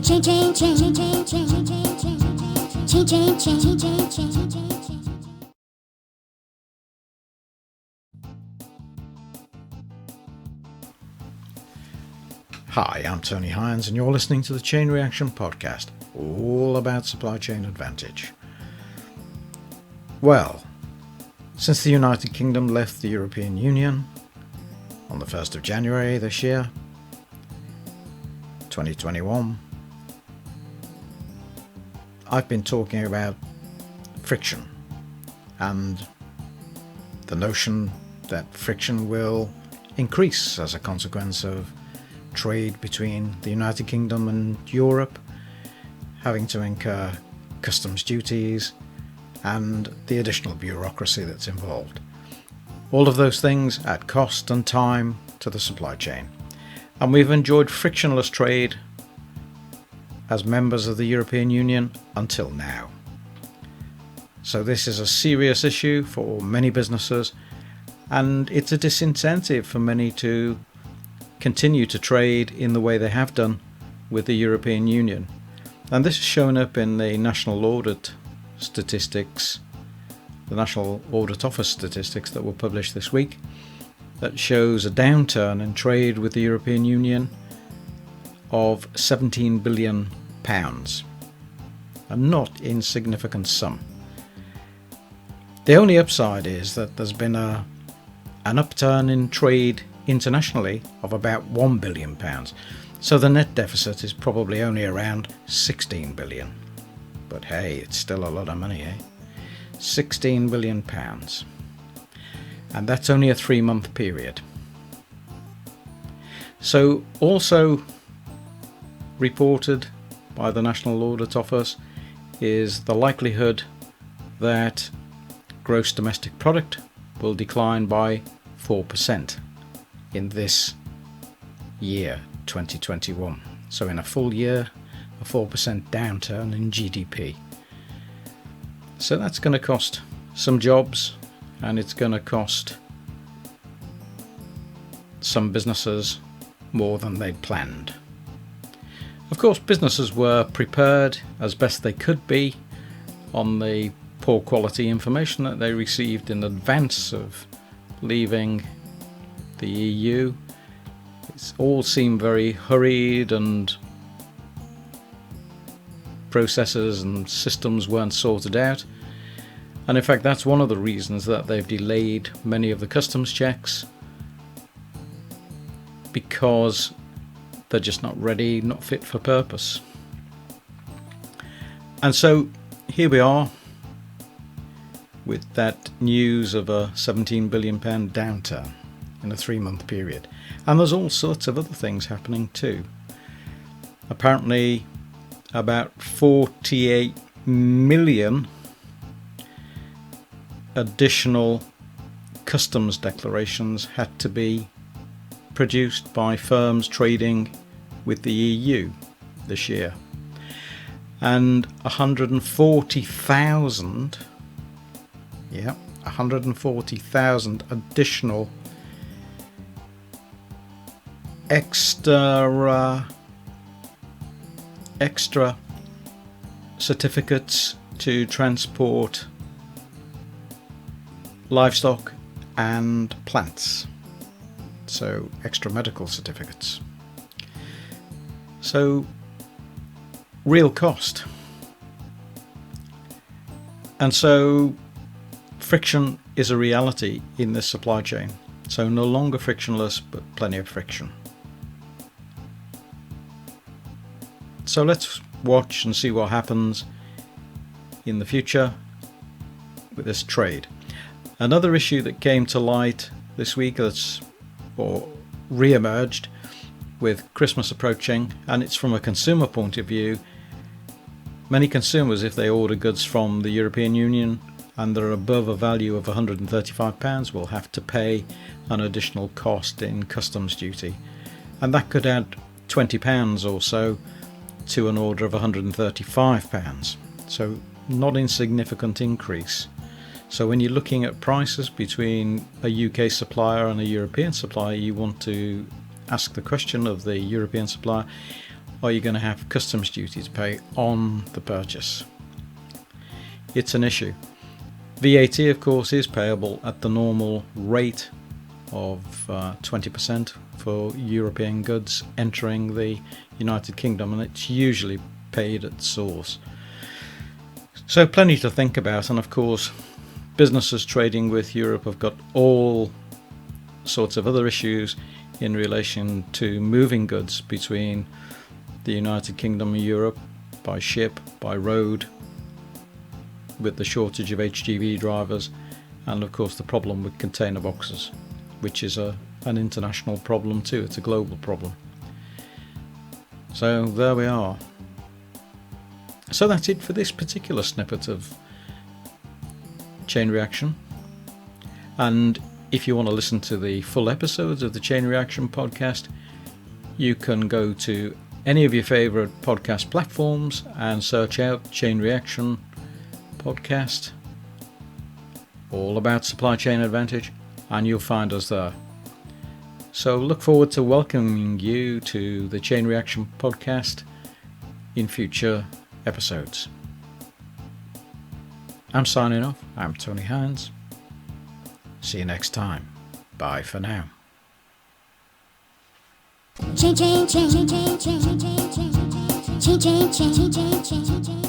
Hi, I'm Tony Hines and you're listening to the Chain Reaction Podcast, all about supply chain advantage. Well, since the United Kingdom left the European Union on the 1st of January this year, 2021, I've been talking about friction and the notion that friction will increase as a consequence of trade between the United Kingdom and Europe, having to incur customs duties and the additional bureaucracy that's involved. All of those things add cost and time to the supply chain. And we've enjoyed frictionless trade as members of the European Union until now. So this is a serious issue for many businesses, and it's a disincentive for many to continue to trade in the way they have done with the European Union. And this is shown up in the National Audit statistics, the National Audit Office statistics that were published this week, that shows a downturn in trade with the European Union of £17 billion, a not insignificant sum. The only upside is that there's been an upturn in trade internationally of about £1 billion. So the net deficit is probably only around 16 billion. But hey, it's still a lot of money, eh? 16 billion pounds. And that's only a 3-month period. So also reported by the National Audit Office is the likelihood that gross domestic product will decline by 4% in this year, 2021. So in a full year, a 4% downturn in GDP. So that's going to cost some jobs, and it's going to cost some businesses more than they'd planned. Of course, businesses were prepared as best they could be on the poor quality information that they received in advance of leaving the EU. It's all seemed very hurried, and processes and systems weren't sorted out. And in fact, that's one of the reasons that they've delayed many of the customs checks, because they're just not ready, not fit for purpose. And so here we are with that news of a £17 billion downturn in a 3-month period. And there's all sorts of other things happening too. Apparently about 48 million additional customs declarations had to be produced by firms trading with the EU this year. And 140,000 additional extra certificates to transport livestock and plants. So extra medical certificates. So real cost. And so friction is a reality in this supply chain. So no longer frictionless, but plenty of friction. So let's watch and see what happens in the future with this trade. Another issue that came to light this week re-emerged with Christmas approaching, and it's from a consumer point of view. Many consumers, if they order goods from the European Union and they're above a value of £135, will have to pay an additional cost in customs duty, and that could add £20 or so to an order of £135. So not insignificant increase. So when you're looking at prices between a UK supplier and a European supplier, you want to ask the question of the European supplier, are you going to have customs duty to pay on the purchase? It's an issue. VAT, of course, is payable at the normal rate of 20% for European goods entering the United Kingdom, and it's usually paid at source. So plenty to think about, and of course businesses trading with Europe have got all sorts of other issues in relation to moving goods between the United Kingdom and Europe by ship, by road, with the shortage of HGV drivers, and of course the problem with container boxes, which is an international problem too. It's a global problem. So there we are. So that's it for this particular snippet of Chain Reaction. And if you want to listen to the full episodes of the Chain Reaction podcast, you can go to any of your favourite podcast platforms and search out Chain Reaction podcast, all about supply chain advantage, and you'll find us there. So look forward to welcoming you to the Chain Reaction podcast in future episodes. I'm signing off. I'm Tony Hines. See you next time. Bye for now. Chain, chain, chain, chain, chain, chain, chain, chain, chain, chain, chain, chain, chain, chain.